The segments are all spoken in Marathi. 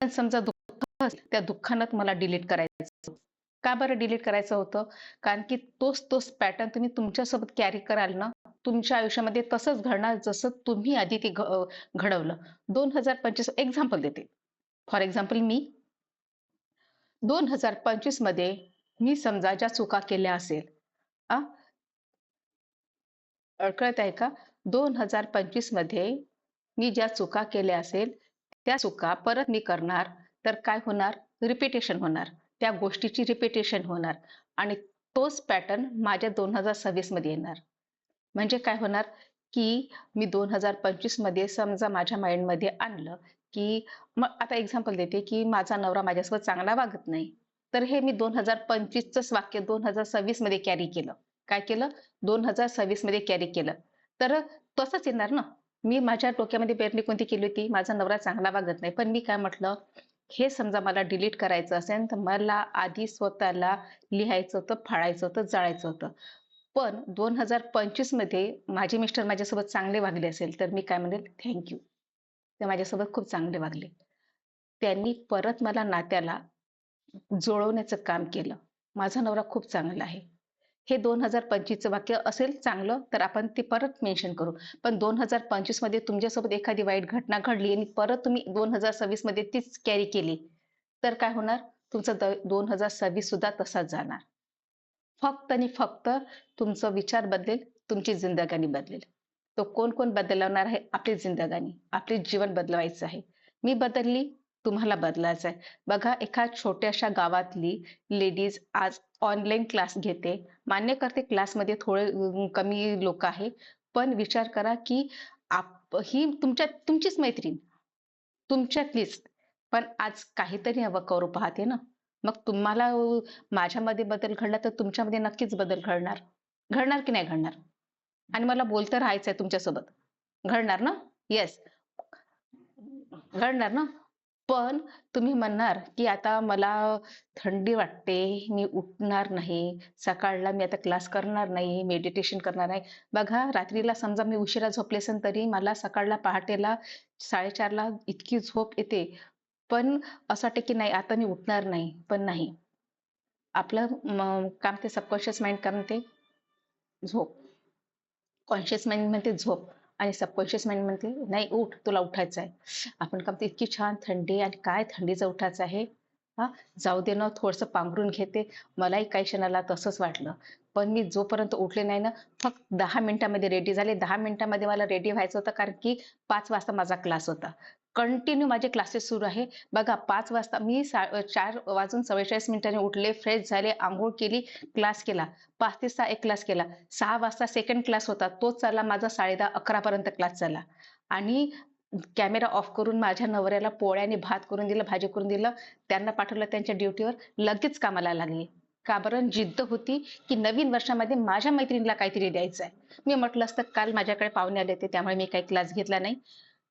पण समजा दुःख असेल, त्या दुःखानं मला डिलीट करायचं होतं. का बरं डिलीट करायचं होतं? कारण की तोच पॅटर्न तुम्ही तुमच्यासोबत कॅरी कराल ना, तुमच्या आयुष्यामध्ये तसंच घडणार जसं तुम्ही आधी ते घडवलं. 2025 एक्झाम्पल देते. फॉर एक्झाम्पल मी 2025 मध्ये मी समजा ज्या चुका केल्या असेल, आ, कळत आहे का? 2025 मध्ये मी ज्या चुका केल्या असेल, त्या चुका परत मी करणार, तर काय होणार? रिपिटेशन होणार. त्या गोष्टीची रिपिटेशन होणार आणि तोच पॅटर्न माझ्या 2026 मध्ये येणार. म्हणजे काय होणार, की मी 2025 मध्ये समजा माझ्या माइंडमध्ये आणलं, की मग आता एक्झाम्पल देते, की माझा नवरा माझ्यासोबत चांगला वागत नाही. तर हे मी 2025चंच वाक्य 2026 मध्ये कॅरी केलं. काय केलं? 2026 मध्ये कॅरी केलं. तर तसंच येणार ना. मी माझ्या डोक्यामध्ये पेरणी कोणती केली होती? माझा नवरा चांगला वागत नाही. पण मी काय म्हटलं, हे समजा मला डिलीट करायचं असेल, तर मला आधी स्वतःला लिहायचं होतं, फाडायचं होतं, जाळायचं होतं. पण 2025 मध्ये माझे मिस्टर माझ्यासोबत चांगले वागले असेल, तर मी काय म्हणेल, थँक यू. ते माझ्यासोबत खूप चांगले वागले. त्यांनी परत मला नात्याला जुळवण्याचं काम केलं. माझा नवरा खूप चांगला आहे. हे 2025चं वाक्य असेल चांगलं, तर आपण ते परत मेन्शन करू. पण 2025 मध्ये तुमच्यासोबत एखादी वाईट घटना घडली आणि परत तुम्ही 2026 मध्ये तीच कॅरी केली, तर काय होणार? तुमचं 2026 सुद्धा तसाच जाणार. फक्त आणि फक्त तुमचा विचार बदलेल, तुमची जिंदगानी बदलेल. तो कोण बदलवणार आहे? आपली जिंदगानी. आपले जीवन बदलवायचं आहे. मी बदलली, तुम्हाला बदलायचं आहे. बघा एका छोट्याशा गावातली लेडीज आज ऑनलाईन क्लास घेते. मान्य करते क्लासमध्ये थोडे कमी लोकं आहे. पण विचार करा, की ही तुमचीच मैत्रीण, तुमच्यातलीच. पण आज काहीतरी हवं करू पाहते ना. मग तुम्हाला माझ्यामध्ये बदल घडला तर तुमच्यामध्ये नक्कीच बदल घडणार. घडणार की नाही घडणार? आणि मला बोलतं राहायचंय तुमच्यासोबत. घडणार ना? येस. घडणार ना? पण तुम्ही म्हणणार, की आता मला थंडी वाटते, मी उठणार नाही, सकाळला मी आता क्लास करणार नाही, मेडिटेशन करणार नाही. बघा रात्रीला समजा मी उशिरा झोपले असेल तरी मला सकाळला पहाटेला 4:30ला इतकी झोप येते. पण असं वाटतं, की नाही आता मी उठणार नाही. पण नाही. आपलं काम ते सबकॉन्शियस माइंड काय म्हणते? झोप. कॉन्शियस माइंड म्हणते झोप आणि सबकॉन्शियस माइंड म्हणते नाही उठ तुला उठायचं आहे. आपण का म्हणतो इतकी छान थंडी आणि काय थंडीचं उठायचं आहे. हा जाऊ दे ना थोडंसं पांघरून घेते. मलाही काही क्षणाला तसंच वाटलं. पण मी जोपर्यंत उठले नाही ना फक्त 10 मिनिटामध्ये रेडी झाले. 10 मिनिटामध्ये मला रेडी व्हायचं होतं कारण की 5 वाजता माझा क्लास होता. कंटिन्यू माझे क्लासेस सुरू आहे. बघा 5 वाजता मी 4 वाजून 44 मिनिटांनी उठले, फ्रेश झाले, अंघोळ केली, क्लास केला. 5 ते 6 एक क्लास केला. 6 वाजता सेकंड क्लास होता. तोच चालला माझा 10:30-11 पर्यंत क्लास चालला. आणि कॅमेरा ऑफ करून माझ्या नवऱ्याला पोळ्या आणि भात करून दिलं, भाजी करून दिलं. त्यांना पाठवलं त्यांच्या ड्युटीवर. लगेच कामाला लागले. का बरं? जिद्द होती, की नवीन वर्षामध्ये माझ्या मैत्रिणीला काहीतरी द्यायचं आहे. मी म्हटलं असतं काल माझ्याकडे पाहुणे आले होते त्यामुळे मी काही क्लास घेतला नाही.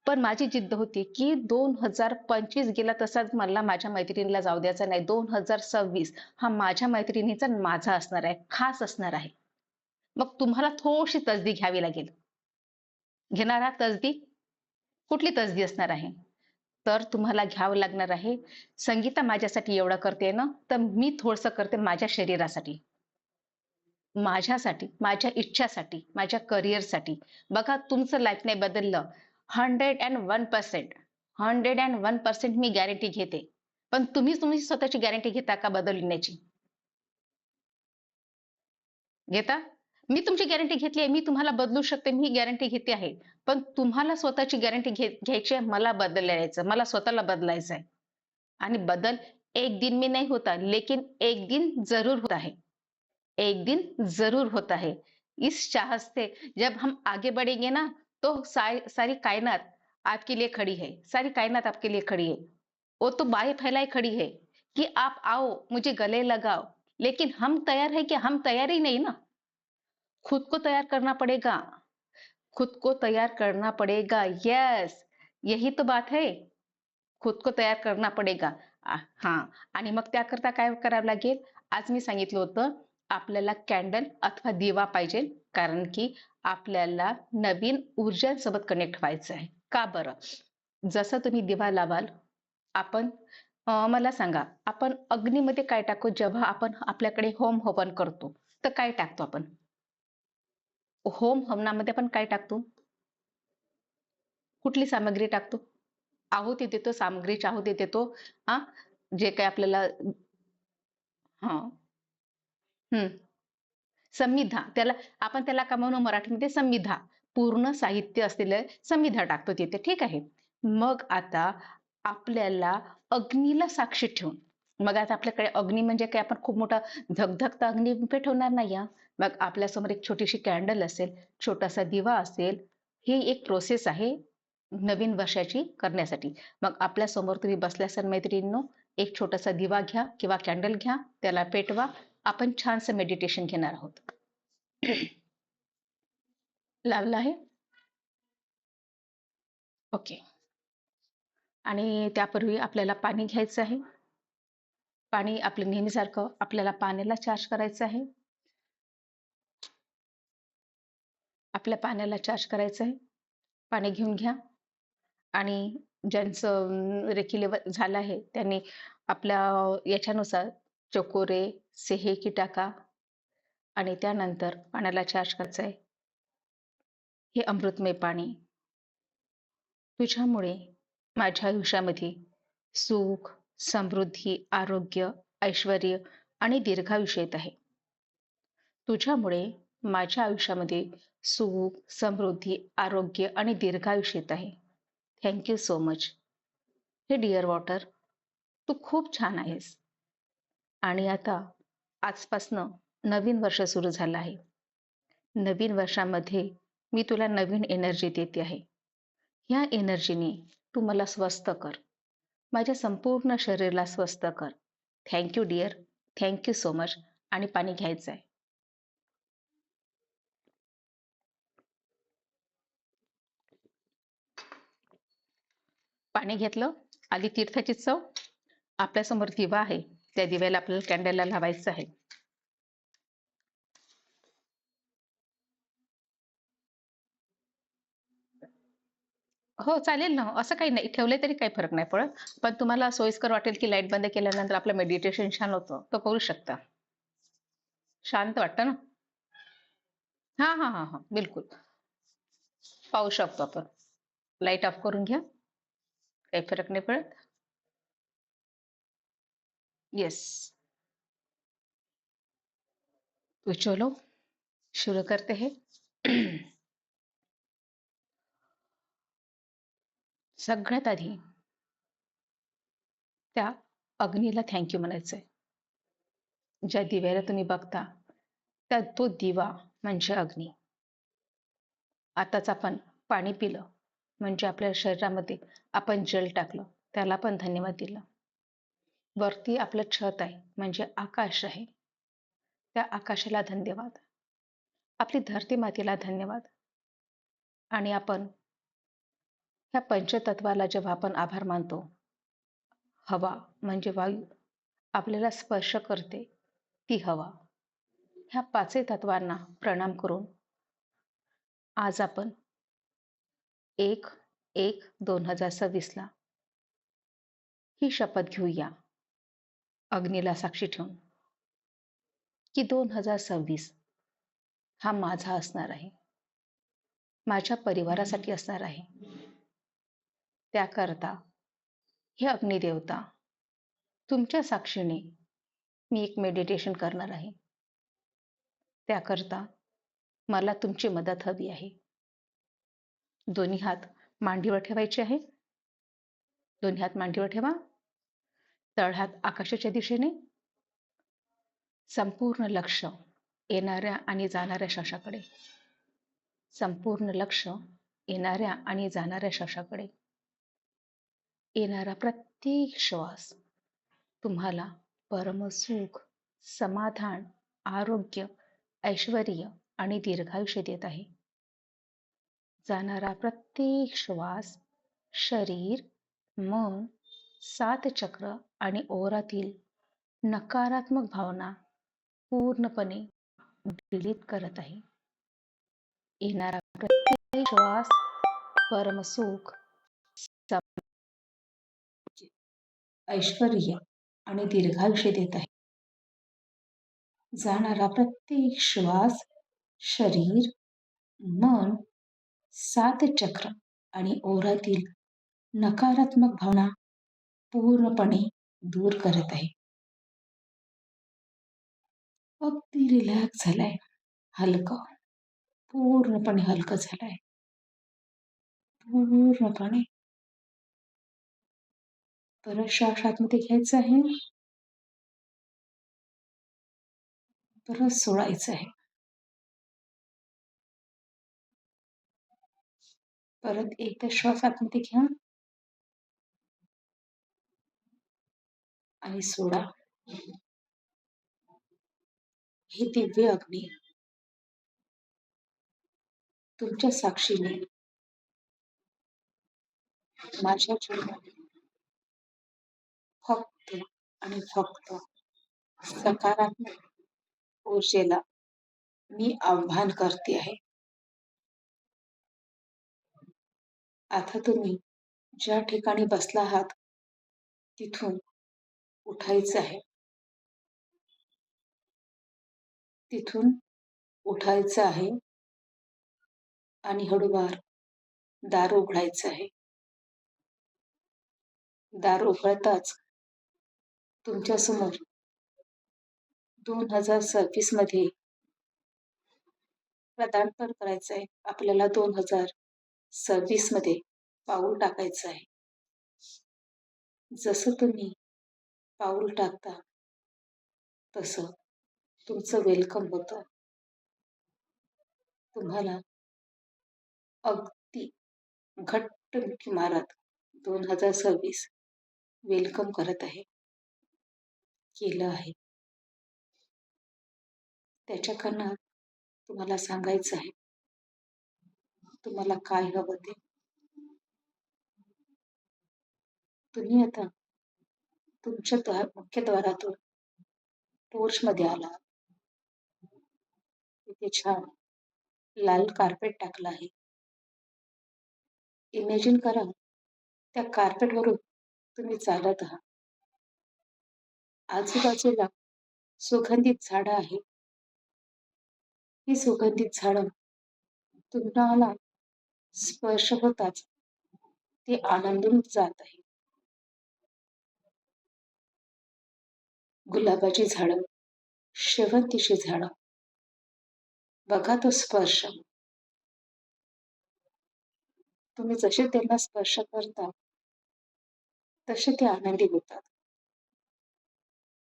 पण माझी जिद्द होती, की 2025 गेला तसाच मला माझ्या मैत्रिणीला जाऊ द्यायचा नाही. 2026 हा माझ्या मैत्रिणीचा आणि माझा असणार आहे, खास असणार आहे. मग तुम्हाला थोडीशी तसदी घ्यावी लागेल. घेणार आहात तसदी? कुठली तसदी असणार आहे? तर तुम्हाला घ्यावं लागणार आहे. संगीता माझ्यासाठी एवढं करते ना, तर मी थोडंसं करते माझ्या शरीरासाठी, माझ्यासाठी, माझ्या इच्छासाठी, माझ्या करिअरसाठी. बघा तुमचं लाईफ नाही बदललं. 101% मी गॅरंटी घेते. पण तुम्ही स्वतःची गॅरंटी घेता का बदलण्याची? घेता? मी तुमची गॅरंटी घेतली आहे. मी तुम्हाला बदलू शकते. मी गॅरंटी घेते आहे. पण तुम्हाला स्वतःची गॅरंटी घ्यायची आहे. मला बदलायचं. मला स्वतःला बदलायचं आहे. आणि बदल एक दिन में नहीं होता, लेकिन एक दिन ज़रूर होता है। एक दिन ज़रूर होता है। इस चाहत से जब हम आगे बढ़ेंगे ना, तो सारी कायनात आपके लिए खड़ी है। सारी कायनात आपके लिए खड़ी है। वो तो बाहें फैलाए खड़ी है कि आप आओ, मुझे गले लगाओ। लेकिन हम तैयार हैं क्या? हम तैयार ही नहीं ना। खुद को तैयार करना पड़ेगा। खुद को तैयार करना पड़ेगा। यस, यही तो बात है. खुद को तयार करना पडेगा. हां. आणि मग त्याकरता काय करावं लागेल? आज मी सांगितलं होतं, आपल्याला कॅन्डल अथवा दिवा पाहिजे. कारण की आपल्याला नवीन ऊर्जांसोबत कनेक्ट व्हायचं आहे. का बरं? जसं तुम्ही दिवा लावाल, आपण मला सांगा, आपण अग्नीमध्ये काय टाकू जेव्हा आपण आपल्याकडे होम हवन करतो, तर काय टाकतो आपण? होम हवनामध्ये आपण काय टाकतो? कुठली सामग्री टाकतो? आहुती देतो, सामग्रीची आहुती देतो. हां, जे काही आपल्याला हां, हं. संमिधा त्याला काय म्हणू मराठीमध्ये संमिधा. पूर्ण साहित्य असलेलं संमिधा टाकतो तिथे. ठीक आहे. मग आता आपल्याला अग्नीला साक्षी ठेवून मग आता आपल्याकडे अग्नी म्हणजे काय आपण खूप मोठा धगधगता अग्नी पेटवणार नाही हां. मग आपल्यासमोर एक छोटीशी कॅन्डल असेल, छोटासा दिवा असेल. ही एक प्रोसेस आहे नवीन वर्षाची करण्यासाठी. मग आपल्यासमोर तुम्ही बसल्या असाल मैत्रिणींनो, एक छोटासा दिवा घ्या किंवा कॅन्डल घ्या, त्याला पेटवा. आपण छानसं मेडिटेशन घेणार आहोत. लावला आहे? ओके. आणि त्यापूर्वी आपल्याला पाणी घ्यायचं आहे. पाणी आपलं नेहमीसारखं आपल्याला पाण्याला चार्ज करायचं आहे. आपल्या पाण्याला चार्ज करायचं आहे. पाणी घेऊन घ्या आणि ज्यांचं रेकी लेवल झालं आहे त्यांनी आपल्या याच्यानुसार चकोरे, सेहेकी टाका आणि त्यानंतर पाण्याला चार्ज करायचं आहे. हे अमृतमय पाणी तुझ्यामुळे माझ्या आयुष्यामध्ये सुख, समृद्धी, आरोग्य, ऐश्वर्य आणि दीर्घायुष्य येत आहे. तुझ्यामुळे माझ्या आयुष्यामध्ये सुख, समृद्धी, आरोग्य आणि दीर्घायुष्य येत आहे. Thank you so much. हे डिअर वॉटर, तू खूप छान आहेस. आणि आता आजपासनं नवीन वर्ष सुरू झालं आहे. नवीन वर्षामध्ये मी तुला नवीन एनर्जी देते आहे. ह्या एनर्जीने तू मला स्वस्थ कर. माझ्या संपूर्ण शरीराला स्वस्थ कर. Thank you dear. Thank you so much. आणि पाणी घ्यायचं आहे. पाणी घेतलं, आली तीर्थाची चव. आपल्यासमोर दिवा आहे. त्या दिव्याला आपल्याला कॅन्डलला लावायचं आहे. हो, चालेल ना. असं काही नाही. ठेवले तरी काही फरक नाही पडत. पण तुम्हाला सोयीस्कर वाटेल की लाईट बंद केल्यानंतर आपलं मेडिटेशन छान होतं, तर करू शकता. शांत वाटतं ना? हां, हां, हां, हां. बिलकुल. पाहू शकतो आपण. लाईट ऑफ करून घ्या. काही फरक नाही पडत. येस. तो चलो शुरू करते हैं. सगळ्यात आधी त्या अग्नीला थँक यू म्हणायचंय. ज्या दिव्याला तुम्ही बघता, त्या तो दिवा म्हणजे अग्नी. आताच आपण पाणी पिलं म्हणजे आपल्या शरीरामध्ये आपण जल टाकलं, त्याला पण धन्यवाद दिला. वरती आपलं छत आहे म्हणजे आकाश आहे, त्या आकाशाला धन्यवाद. आपली धरती मातेला धन्यवाद. आणि आपण ह्या पंचतत्वाला जेव्हा आपण आभार मानतो, हवा म्हणजे वायू आपल्याला स्पर्श करते, ती हवा. ह्या पाचही तत्वांना प्रणाम करून आज आपण 1/1/2026ला ही शपथ घेऊया अग्नीला साक्षी ठेवून की 2026 हा माझा असणार आहे, माझ्या परिवारासाठी असणार आहे. त्याकरता हे अग्निदेवता तुमच्या साक्षीने मी एक मेडिटेशन करणार आहे. त्याकरता मला तुमची मदत हवी आहे. दोन्ही हात मांडीवर ठेवायचे आहे. दोन्ही हात मांडीवर ठेवा. तळहात आकाशाच्या दिशेने. संपूर्ण लक्ष येणाऱ्या आणि जाणाऱ्या श्वासाकडे. संपूर्ण लक्ष येणाऱ्या आणि जाणाऱ्या श्वासाकडे. येणारा प्रत्येक श्वास तुम्हाला परमसुख, समाधान, आरोग्य, ऐश्वर्य आणि दीर्घायुष्य देत आहे. जाणारा प्रत्येक श्वास शरीर, मन, सात चक्र आणि ओरातील नकारात्मक भावना पूर्णपणे डिलीट करत आहे. येणारा प्रत्येक श्वास परमसुख, ऐश्वर्य आणि दीर्घायुष्य देत आहे. जाणारा प्रत्येक श्वास शरीर, मन, सात चक्र आणि ओरातील नकारात्मक भावना पूर्णपणे दूर करत आहे. अगदी रिलॅक्स झालाय, हलका, पूर्णपणे हलका झालाय, पूर्णपणे. परत श्वास आतमध्ये घ्यायचा आहे, परत सोडायचं आहे. परत एकदा श्वास आतमध्ये घ्या आणि सोडा. हे दिव्य अग्नी तुमच्या साक्षीने माझ्या जीवनात फक्त आणि फक्त सकारात्मक ऊर्जेला मी आव्हान करते आहे. आता तुम्ही ज्या ठिकाणी बसला आहात तिथून उठायचं आहे. तिथून उठायचं आहे आणि हळूवार दार उघडायचं आहे. दार उघडताच तुमच्यासमोर 2026 मध्ये पदार्पण करायचं आहे. आपल्याला 2026 मध्ये पाऊल टाकायचं आहे. जसं तुम्ही पाऊल टाकता तसं तुमचं वेलकम होतं. तुम्हाला अगदी घट्ट मिठी मारत 2026 वेलकम करत आहे, केलं आहे. त्याच्या कानात तुम्हाला सांगायचं आहे, तुम्हाला काय हवं ते. तुम्ही आता तुमच्या मुख्यद्वारातून पोर्चमध्ये आला. तिथे छान लाल कार्पेट टाकलं आहे. इमॅजिन करा, त्या कार्पेटवरून तुम्ही चालत आहात. आजूबाजूला सुगंधित झाडं आहेत. ही सुगंधित झाडं तुम्हाला स्पर्श होताच ते आनंदून जात आहे. गुलाबाची झाडं, शेवंतीची झाडं, बघा तो स्पर्श. तुम्ही जसे त्यांना स्पर्श करता तसे ते आनंदी होतात.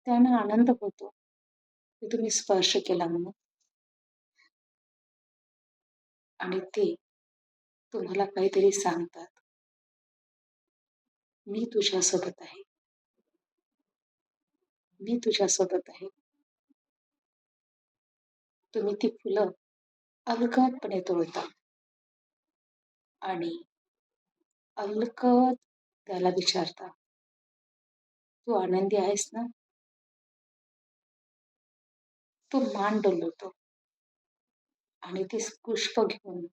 त्यांना आनंद होतो की तुम्ही स्पर्श केला म्हणून. आणि ते तुम्हाला काहीतरी सांगतात, मी तुझ्यासोबत आहे, मी तुझ्यासोबत आहे. तुम्ही ती फुलं अलगदपणे तोडता आणि अलगद त्याला विचारता, तू आनंदी आहेस ना? तो मान डोलवतो आणि ते पुष्प घेऊन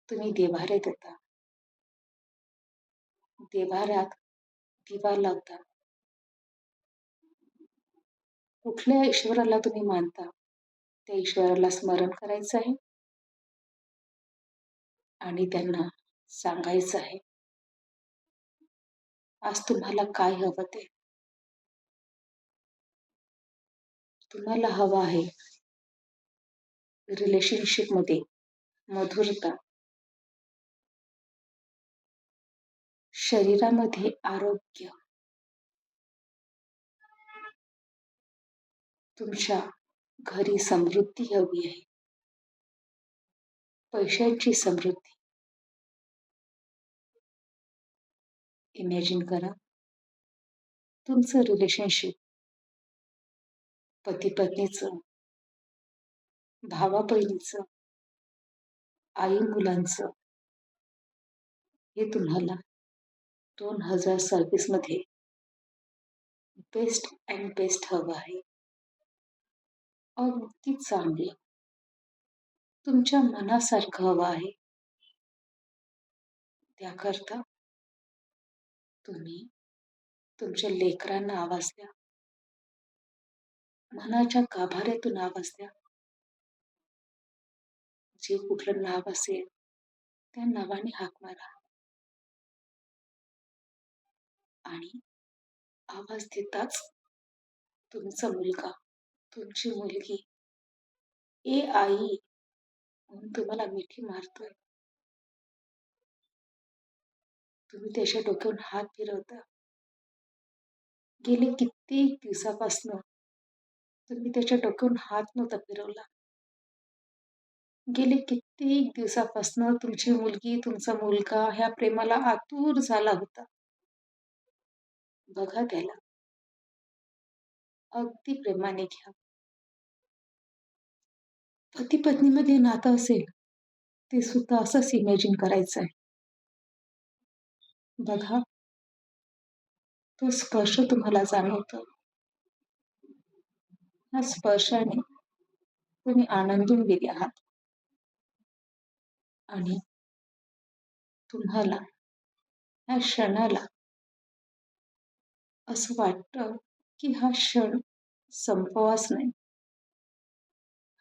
तुम्ही देव्हाऱ्यात येता. देव्हाऱ्यात दिवा लावता. कुठल्या ईश्वराला तुम्ही मानता त्या ईश्वराला स्मरण करायचं आहे आणि त्यांना सांगायचं आहे, आज तुम्हाला काय हवं ते. तुम्हाला हवं आहे रिलेशनशिपमध्ये मधुरता, शरीरामध्ये आरोग्य, तुमच्या घरी समृद्धी हवी आहे, पैशांची समृद्धी. इमॅजिन करा, तुमचं रिलेशनशिप पती पत्नीचं, भावा बहिणीचं, आई मुलांचं, हे तुम्हाला 2026 मध्ये बेस्ट अँड बेस्ट हवं आहे. अगदी चांगलं, तुमच्या मनासारखं हवं आहे. त्याकरता तुम्ही तुमच्या लेकरांना आवाज द्या. मनाच्या गाभाऱ्यातून आवाज द्या. जे कुठलं नाव असेल त्या नावाने हाक मारा आणि आवाज देताच तुमचा मुलगा, तुमची मुलगी ए आई म्हणून तुम्हाला मिठी मारतोय. तुम्ही त्याच्या डोक्यावरून हात फिरवता. गेले कित्येक दिवसापासनं तुम्ही त्याच्या डोक्यावरून हात नव्हता फिरवला. गेले कित्येक दिवसापासनं तुमची मुलगी, तुमचा मुलगा ह्या प्रेमाला आतुर झाला होता. बघा त्याला. अगदी प्रेमाने घ्या. पती पत्नीमध्ये नातं असेल ते सुद्धा असंच इमॅजिन करायचं आहे. बघा, तो स्पर्श तुम्हाला जाणवतो. ह्या स्पर्शाने तुम्ही आनंदून गेले आहात आणि तुम्हाला ह्या क्षणाला असं वाटतं की हा क्षण संपवाच नाही.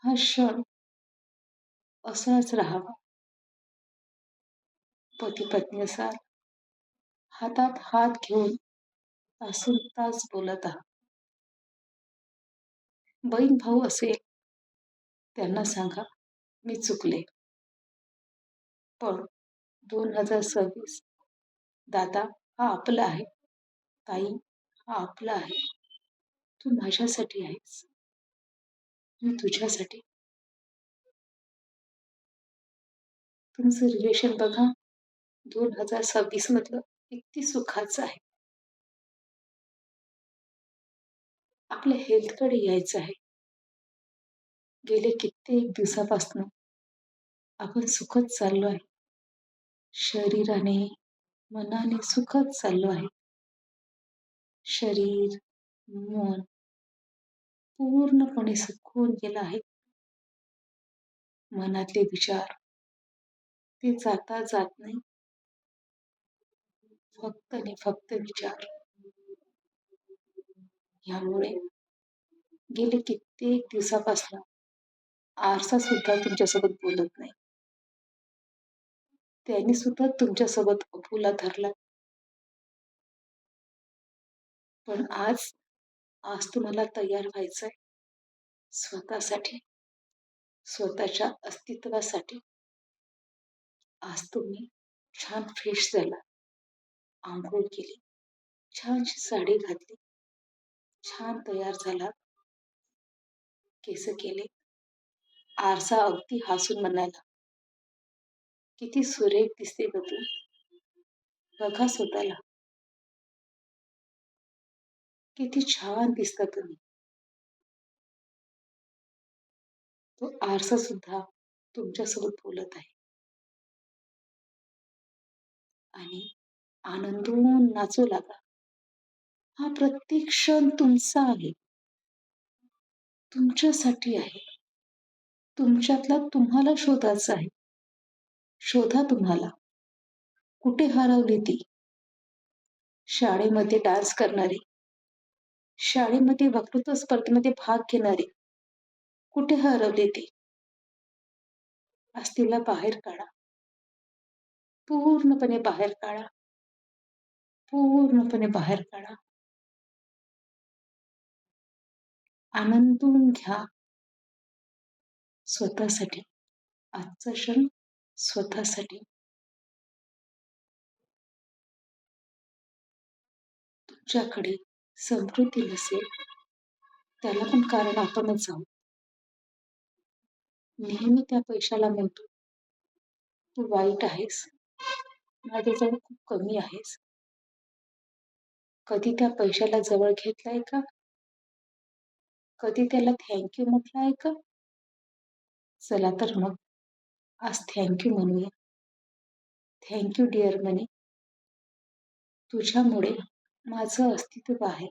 हा क्षण असाच राहावा. पती पत्नी असाल, हातात हात घेऊन तासंतास बोलत आहात. बहीण भाऊ असेल, त्यांना सांगा मी चुकले. पण 2026 दादा हा आपला आहे. ताई हा आपला आहे. तू माझ्यासाठी आहेस. मी तुझ्यासाठी. तुमचं रिलेशन बघा 2026 मधलं किती सुखाचं आहे. आपल्या हेल्थकडे यायचं आहे. गेले कित्येक दिवसापासून आपण सुखत चाललो आहे. शरीराने, मनाने सुखत चाललो आहे. शरीर, मन पूर्णपणे सुकून गेलं आहे. मनातले विचार ते जाता जात नाही. फक्त आणि फक्त विचार. यामुळे गेले कित्येक दिवसापासून आरसा सुद्धा तुमच्यासोबत बोलत नाही. त्याने सुद्धा तुमच्यासोबत अबोला धरला. पण आज तुम्हाला तयार व्हायचंय स्वतःसाठी, स्वतःच्या अस्तित्वासाठी. आज तुम्ही छान फ्रेश झाला, अंघोळ केली, छानशी साडी घातली, छान तयार झाला, केस केले. आरसा अगदी हसून म्हणाला, किती सुरेख दिसते ग तू. बघा स्वतःला. किती छान दिसता तुम्ही. तो आरसा सुद्धा तुमच्यासोबत बोलत आहे आणि आनंदून नाचू लागा. हा प्रत्येक क्षण तुमचा आहे. तुमच्यासाठी आहे. तुमच्यातला तुम्हाला शोधायचा आहे. शोधा तुम्हाला. कुठे हरवली ती? शाळेमध्ये डान्स करणारी, शाळेमध्ये वक्तृत्व स्पर्धेमध्ये भाग घेणारी, कुठे हरवली ती? आज तिला बाहेर काढा. पूर्णपणे बाहेर काढा. पूर्णपणे बाहेर काढा. आनंदून घ्या स्वतःसाठी. आजचा क्षण स्वतःसाठी. तुमच्याकडे समृद्धी नसेल त्याला पण कारण आपणच आहोत. नेहमी त्या पैशाला म्हणतो तू वाईट आहेस, माझ्याजवळ खूप कमी आहेस. कधी त्या पैशाला जवळ घेतलाय का? कधी त्याला थँक्यू म्हटलंय का? चला तर मग आज थँक्यू म्हणूया. थँक्यू डिअर मनी. तुझ्यामुळे माझं अस्तित्व आहे.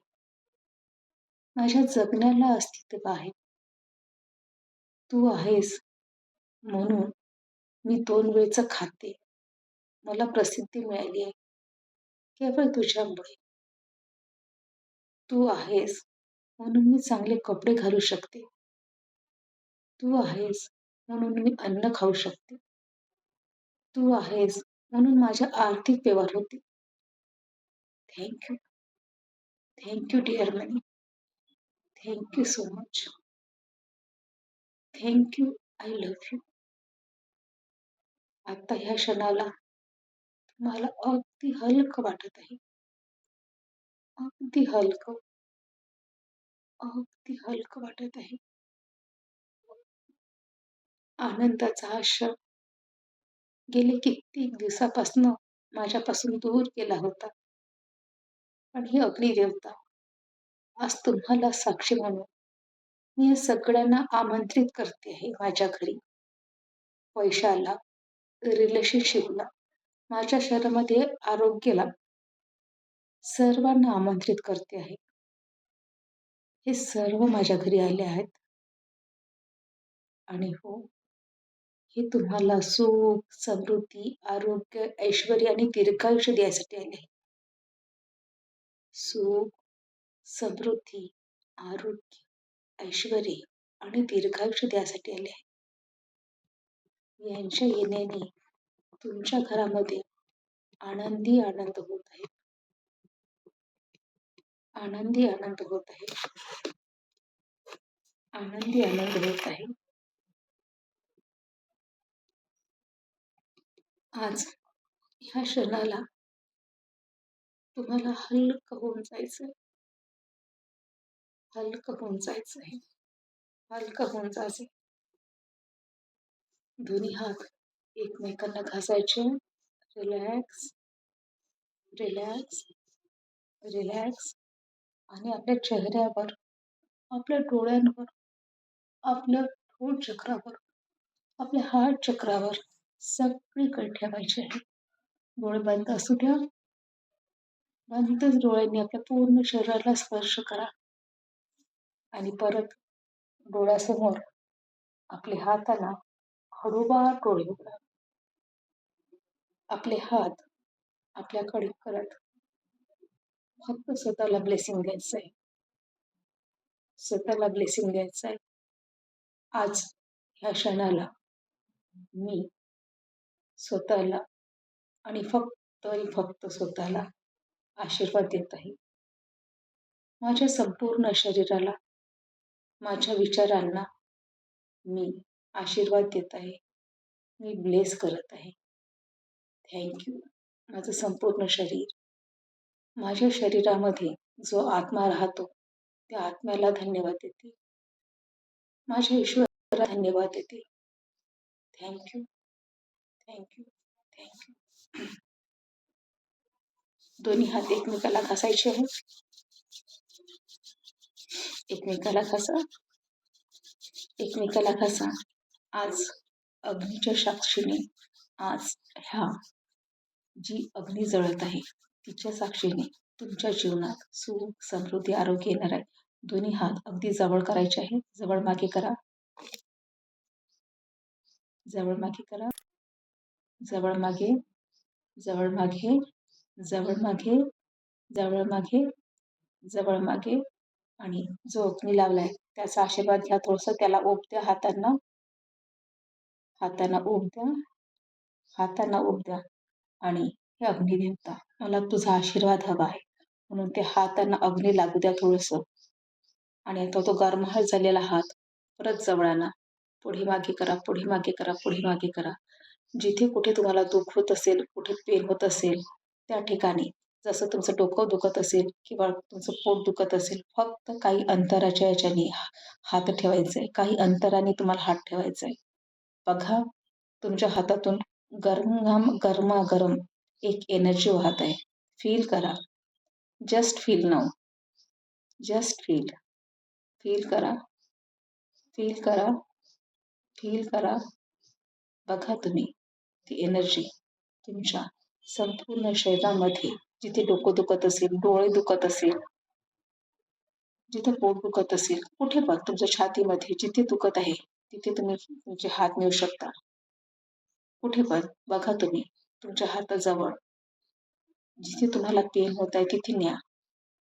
माझ्या जगण्याला अस्तित्व आहे. तू आहेस म्हणून मी 2 वेळचं खाते. मला प्रसिद्धी मिळाली आहे केवळ तुझ्यामुळे. तू आहेस म्हणून मी चांगले कपडे घालू शकते. तू आहेस म्हणून मी अन्न खाऊ शकते. तू आहेस म्हणून माझ्या आर्थिक व्यवहार होते. Thank you. Thank you dear money. Thank you so much. Thank you. I love you. आता ह्या क्षणाला मला अगदी हलकं वाटत आहे. अगदी हलकं, अगदी हलकं वाटत आहे. आनंदाचा हा क्षण गेले कित्येक दिवसापासनं माझ्यापासून दूर गेला होता. पण ही अग्निदेवता आज तुम्हाला साक्षी म्हणून मी या सगळ्यांना आमंत्रित करते आहे माझ्या घरी. पैशाला, रिलेशनशिपला, माझ्या शरीरामध्ये आरोग्याला सर्वांना आमंत्रित करते आहे. हे सर्व माझ्या घरी आले आहेत. आणि हो, हे तुम्हाला सुख, समृद्धी, आरोग्य, ऐश्वर्य आणि दीर्घायुष्य द्यायसाठी आले आहे. सुख, समृद्धी, आरोग्य, ऐश्वर्य आणि दीर्घायुष्य द्यायसाठी आले आहे. यांच्या येण्याने तुमच्या घरामध्ये आनंदी आनंद होत आहे. आनंदी आनंद होत आहे. आनंदी आनंद होत आहे. आज ह्या क्षणाला तुम्हाला हलकं होऊन जायचंय. हलकं होऊन जायचं आहे. हलकं होऊन जायचंय. दोन्ही हात एकमेकांना घासायचे. Relax, relax, relax. आणि आपल्या चेहऱ्यावर, आपल्या डोळ्यांवर, आपल्या ठोट चक्रावर, आपल्या हार्ट चक्रावर सगळीकडे ठेवायचे आहे. डोळे बंद असू द्या. बंदच डोळ्यांनी आपल्या पूर्ण शरीराला स्पर्श करा. आणि परत डोळ्यासमोर आपले हाताला हळूवार डोळे उघडा. आपले हात आपल्याकडे करत फक्त स्वतःला ब्लेसिंग द्यायचं आहे. स्वतःला ब्लेसिंग द्यायचं आहे. आज ह्या क्षणाला मी स्वतःला आणि फक्त स्वतःला आशीर्वाद देत आहे. माझ्या संपूर्ण शरीराला, माझ्या विचारांना मी आशीर्वाद देत आहे. मी ब्लेस करत आहे. Thank you. माझं संपूर्ण शरीर, माझ्या शरीरामध्ये जो आत्मा राहतो त्या आत्म्याला धन्यवाद देते. माझ्या ईश्वराला धन्यवाद देते. Thank you. Thank you. Thank you. दोन्ही हात एकमेकाला घासायचे आहेत. एकमेकाला घासा. एकमेकाला घासा. आज अग्नीच्या साक्षीने, आज ह्या जी अग्नी जळत आहे तिच्या साक्षीने तुमच्या जीवनात सुख, समृद्धी, आरोग्य येणार आहे. दोन्ही हात अगदी जवळ करायचे आहे. जवळ मागे करा. जवळ मागे करा. जवळ मागे, जवळ मागे, जवळ मागे, जवळ मागे, जवळ मागे. आणि जो अग्नी लावलाय त्याचा आशीर्वाद घ्या. थोडंसं त्याला ओप द्या. हातांना ओप द्या. हातांना ओप द्या. आणि हे अग्निदेवता, मला तुझा आशीर्वाद हवा आहे म्हणून ते हातांना अग्नी लागू द्या थोडंसं. आणि आता तो गरमाहट झालेला हात परत जवळ आणा. पुढे मागे करा. पुढे मागे करा. पुढे मागे करा. जिथे कुठे तुम्हाला दुःख होत असेल, कुठे पेन होत असेल त्या ठिकाणी, जसं तुमचं डोकं दुखत असेल किंवा तुमचं पोट दुखत असेल, फक्त काही अंतराच्या याच्याने हात ठेवायचे. काही अंतराने तुम्हाला हात ठेवायचा आहे. बघा तुमच्या हातातून गरमागरम एक एनर्जी वाहत आहे. फील करा. Just feel now. Just feel. Feel करा. फील करा. फील करा. बघा तुम्ही ती एनर्जी तुमच्या संपूर्ण शरीरामध्ये, जिथे डोकं दुखत असेल, डोळे दुखत असेल, जिथे पोट दुखत असेल, कुठे पण तुमच्या छातीमध्ये जिथे दुखत आहे तिथे तुम्ही तुमचे हात नेऊ शकता. कुठे पण बघा तुम्ही तुमच्या हाताजवळ जिथे तुम्हाला पेन होत आहे तिथे न्या.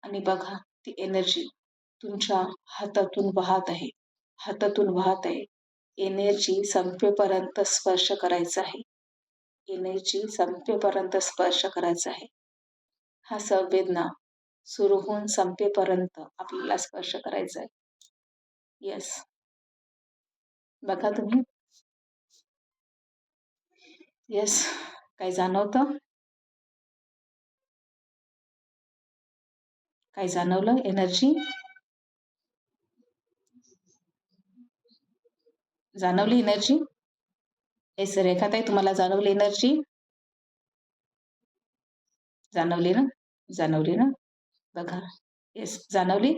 आणि बघा ती एनर्जी तुमच्या हातातून वाहत आहे. हातातून वाहत आहे. एनर्जी संपेपर्यंत स्पर्श करायचा आहे. एनर्जी संपेपर्यंत स्पर्श करायचा आहे. हा संवेदना सुरू होऊन संपेपर्यंत आपल्याला स्पर्श करायचा आहे. येस. बघा तुम्ही. येस. काय जाणवतं? काय जाणवलं? एनर्जी जाणवली? एनर्जी? येस रेखाताई, तुम्हाला जाणवली एनर्जी? जाणवली ना? जाणवली ना? बघा. येस, जाणवली?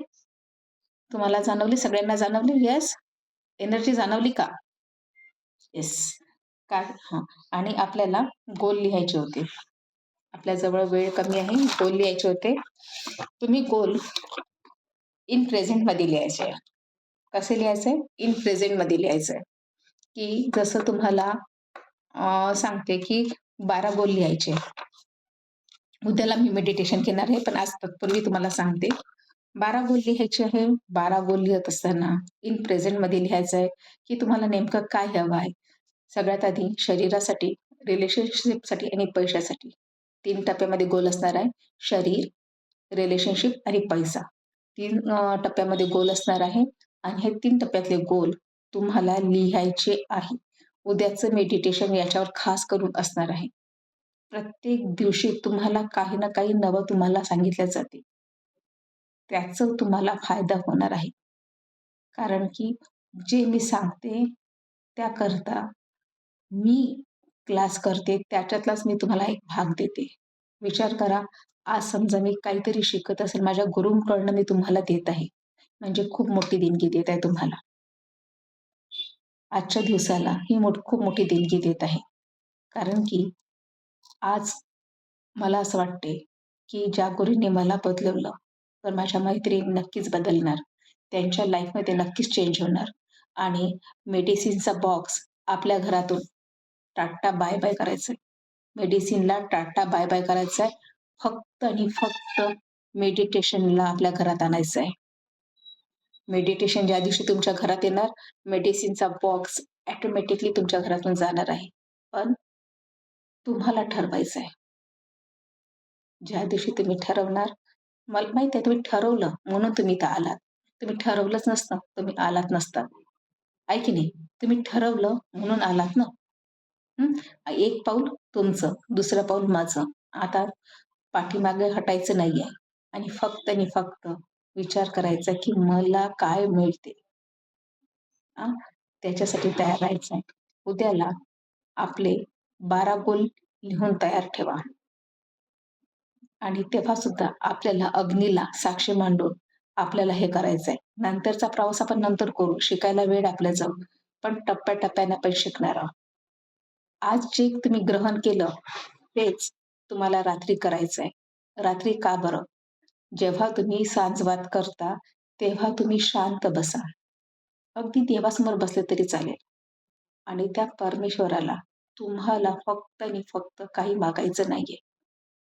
तुम्हाला जाणवली? सगळ्यांना जाणवली? येस. एनर्जी जाणवली का? येस. काय? हां. आणि आपल्याला गोल लिहायचे होते. आपल्याजवळ वेळ कमी आहे. गोल लिहायचे होते. तुम्ही गोल इन प्रेझेंटमध्ये लिहायचे आहे. कसे लिहायचे? इन प्रेझेंटमध्ये लिहायचं आहे. की जसं तुम्हाला सांगते की 12 गोल लिहायचे. उद्याला मी मेडिटेशन घेणार आहे, पण आज तत्पूर्वी तुम्हाला सांगते. 12 गोल लिहायचे आहे. 12 गोल लिहत असताना इन प्रेझेंटमध्ये लिहायचं आहे की तुम्हाला नेमकं काय हवं आहे. सगळ्यात आधी शरीरासाठी, रिलेशनशिपसाठी आणि पैशासाठी 3 टप्प्यामध्ये गोल असणार आहे. शरीर, रिलेशनशिप आणि पैसा. 3 टप्प्यामध्ये गोल असणार आहे आणि हे 3 टप्प्यातले गोल तुम्हाला लिहायचे आहे. उद्याचं मेडिटेशन याच्यावर खास करून असणार आहे. प्रत्येक दिवशी तुम्हाला काही ना काही नवं तुम्हाला सांगितलं जाते. त्याचा तुम्हाला फायदा होणार आहे. कारण की जे मी सांगते त्याकरता मी क्लास करते, त्याच्यातलाच मी तुम्हाला एक भाग देते. विचार करा, आज समजा मी काहीतरी शिकत असेल, माझ्या गुरूंकडनं मी तुम्हाला देत आहे. म्हणजे खूप मोठी देणगी देत आहे तुम्हाला. आजच्या दिवसाला ही खूप मोठी देणगी देत आहे. कारण की आज मला असं वाटते, की ज्या गुरूंनी मला बदलवलं, तर माझ्या मैत्रिणी नक्कीच बदलणार. त्यांच्या लाईफमध्ये नक्कीच चेंज होणार आणि मेडिसिनचा बॉक्स आपल्या घरातून टाटा बाय-बाय करायचंय. मेडिसिनला टाटा बाय-बाय करायचंय. फक्त आणि फक्त मेडिटेशनला आपल्या घरात आणायचं आहे. मेडिटेशन ज्या दिवशी तुमच्या घरात येणार, मेडिसिनचा बॉक्स ऑटोमॅटिकली तुमच्या घरातून जाणार आहे. पण तुम्हाला ठरवायचं आहे. ज्या दिवशी तुम्ही ठरवणार, मला माहिती आहे तुम्ही ठरवलं म्हणून तुम्ही इथं आलात. तुम्ही ठरवलंच नसतं, तुम्ही आलात नसता. आहे की नाही? तुम्ही ठरवलं म्हणून आलात ना. हं. एक पाऊल तुमचं, दुसरं पाऊल माझं. आता पाठीमागे हटायचं नाहीये आणि फक्त विचार करायचा की मला काय मिळते? हां, त्याच्यासाठी तयार राहायचं आहे. उद्याला आपले 12 गोल लिहून तयार ठेवा. आणि तेव्हा सुद्धा आपल्याला अग्नीला साक्षी मांडून आपल्याला हे करायचंय. नंतरचा प्रवास आपण नंतर करू. शिकायला वेळ आपल्याजवळ. पण टप्प्याटप्प्याने आपण शिकणार आहोत. आज जे तुम्ही ग्रहण केलं, तेच तुम्हाला रात्री करायचंय. रात्री का बरं? जेव्हा तुम्ही सांजवात करता, तेव्हा तुम्ही शांत बसा. अगदी देवासमोर बसले तरी चालेल. आणि त्या परमेश्वराला तुम्हाला फक्त आणि फक्त काही मागायचं नाहीये.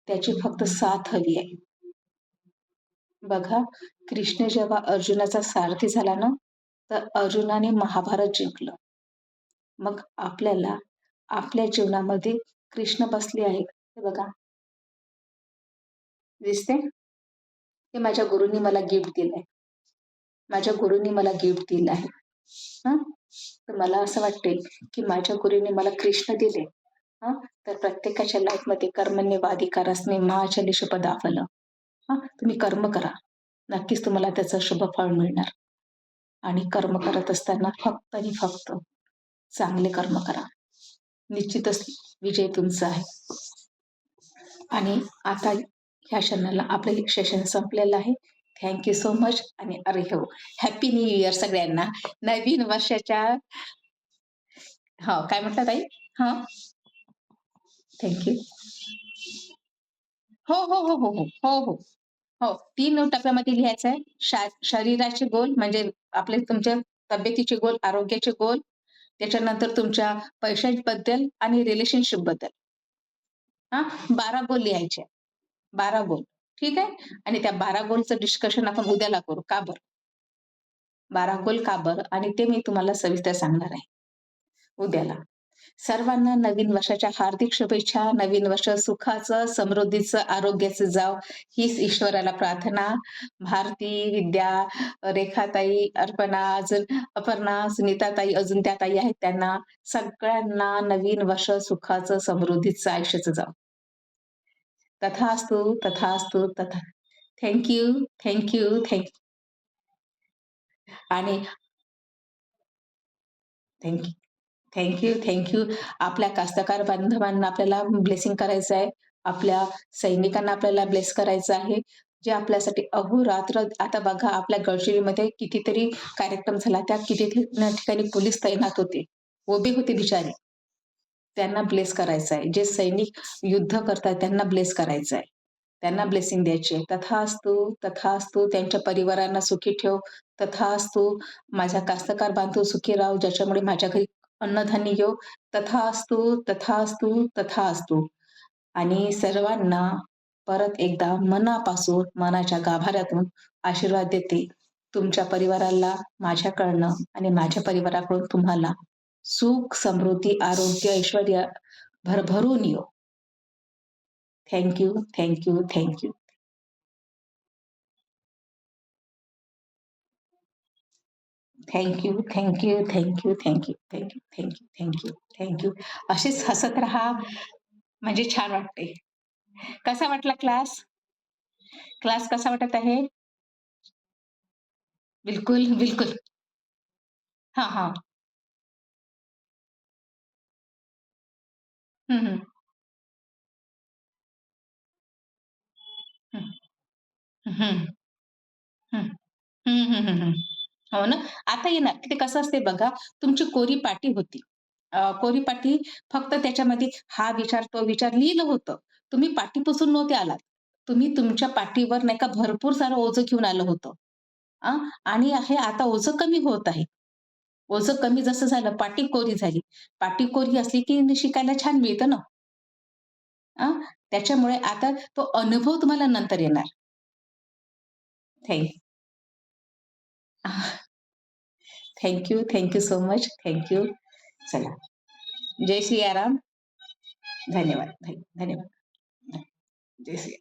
त्याची फक्त साथ हवी आहे. बघा, कृष्ण जेव्हा अर्जुनाचा सारथी झाला ना, तर अर्जुनाने महाभारत जिंकलं. मग आपल्याला आपल्या जीवनामध्ये कृष्ण बसले आहेत. हे बघा, दिसते? हे माझ्या गुरूंनी मला गिफ्ट दिलंय. माझ्या गुरूंनी मला गिफ्ट दिलं आहे. हं? तर मला असं वाटते, की माझ्या गुरूंनी मला कृष्ण दिले. हं? तर प्रत्येकाच्या लाईफमध्ये कर्मण्येवाधिकारस्मै मा चलेषु पदाफलं. तुम्ही कर्म करा. नक्कीच तुम्हाला त्याचं शुभ फळ मिळणार. आणि कर्म करत असताना फक्त आणि फक्त चांगले कर्म करा. निश्चितच विजय तुमचा आहे. आणि आता ह्या क्षणाला आपलं सेशन संपलेलं आहे. थँक यू सो मच आणि अरे हो, हॅपी न्यू इयर सगळ्यांना. नवीन वर्षाच्या काय म्हटलं ताई? हां, थँक यू. हो, हो, हो, हो, हो, हो, हो. हो, 3 टप्प्यामध्ये लिहायचं आहे. शरीराचे गोल म्हणजे आपले तुमच्या तब्येतीचे गोल, आरोग्याचे गोल, त्याच्यानंतर तुमच्या पैशांबद्दल आणि रिलेशनशिपबद्दल. 12 गोल लिहायचे. 12 गोल. ठीक आहे? आणि त्या 12 गोलचं डिस्कशन आपण उद्याला करू. का बरं? 12 गोल का बरं? आणि ते मी तुम्हाला सविस्तर सांगणार आहे उद्याला. सर्वांना नवीन वर्षाच्या हार्दिक शुभेच्छा. नवीन वर्ष सुखाचं, समृद्धीचं, आरोग्याचं जावो हीच ईश्वराला प्रार्थना. भारती, विद्या, रेखाताई, अर्पणा, अजून अपर्णा, सुनीताताई, अजून त्या ताई आहेत त्यांना सगळ्यांना नवीन वर्ष सुखाचं, समृद्धीचं आयुष्याचं जावो. तथास्तु, तथास्तु, तथा थँक यू, थँक यू, आणि thank thank you, thank you. आपल्या कास्तकार बांधवांना आपल्याला ब्लेसिंग करायचं आहे. आपल्या सैनिकांना आपल्याला ब्लेस करायचं आहे. जे आपल्यासाठी अहोरात्र आता बघा आपल्या गडचिरोलीमध्ये कितीतरी कार्यक्रम झाला. त्यात कितीतरी ठिकाणी पोलीस तैनात होते. उभे होते बिचारे. त्यांना ब्लेस करायचं आहे. जे सैनिक युद्ध करतात त्यांना ब्लेस करायचं आहे. त्यांना ब्लेसिंग द्यायची आहे. तथास्तु, तथास्तु. त्यांच्या परिवारांना सुखी ठेव. तथास्तु. माझा कास्तकार बांधव सुखी राहो, ज्याच्यामुळे माझ्या घरी अन्नधान्य येवो. तथास्तु, तथास्तु, तथास्तु. आणि सर्वांना परत एकदा मनापासून, मनाच्या गाभाऱ्यातून आशीर्वाद देते. तुमच्या परिवाराला माझ्याकडनं आणि माझ्या परिवाराकडून तुम्हाला सुख, समृद्धी, आरोग्य, ऐश्वर्य भरभरून येवो. Thank you, thank you, thank you. Thank you, thank you, thank you, thank you, thank you, thank you, thank you, thank you. असेच हसत राहा, म्हणजे छान वाटते. कसा वाटला क्लास? क्लास कसा वाटत आहे? बिलकुल, बिलकुल. हां, हां. हं, हं. हं, हं, हं. हं, हं, हं, हं. हो ना. आता येणार. ते कसं असते बघा, तुमची कोरी पाटी होती. कोरी पाटी फक्त त्याच्यामध्ये हा विचार, तो विचार लिहिलं होतं. तुम्ही पाटी पुसून नव्हते आलात. तुम्ही तुमच्या पाठीवर नाही का भरपूर सारं ओझं घेऊन आलं होतं. आ, आणि हे आता ओझं कमी होत आहे. ओझं कमी जसं झालं, पाटी कोरी झाली. पाटी कोरी असली की शिकायला छान मिळतं ना. आ, त्याच्यामुळे आता तो अनुभव तुम्हाला नंतर येणार. Thank thank you, thank you so much. Thank you. चला. जय सियाराम. धन्यवाद. धन्यवाद. जय श्री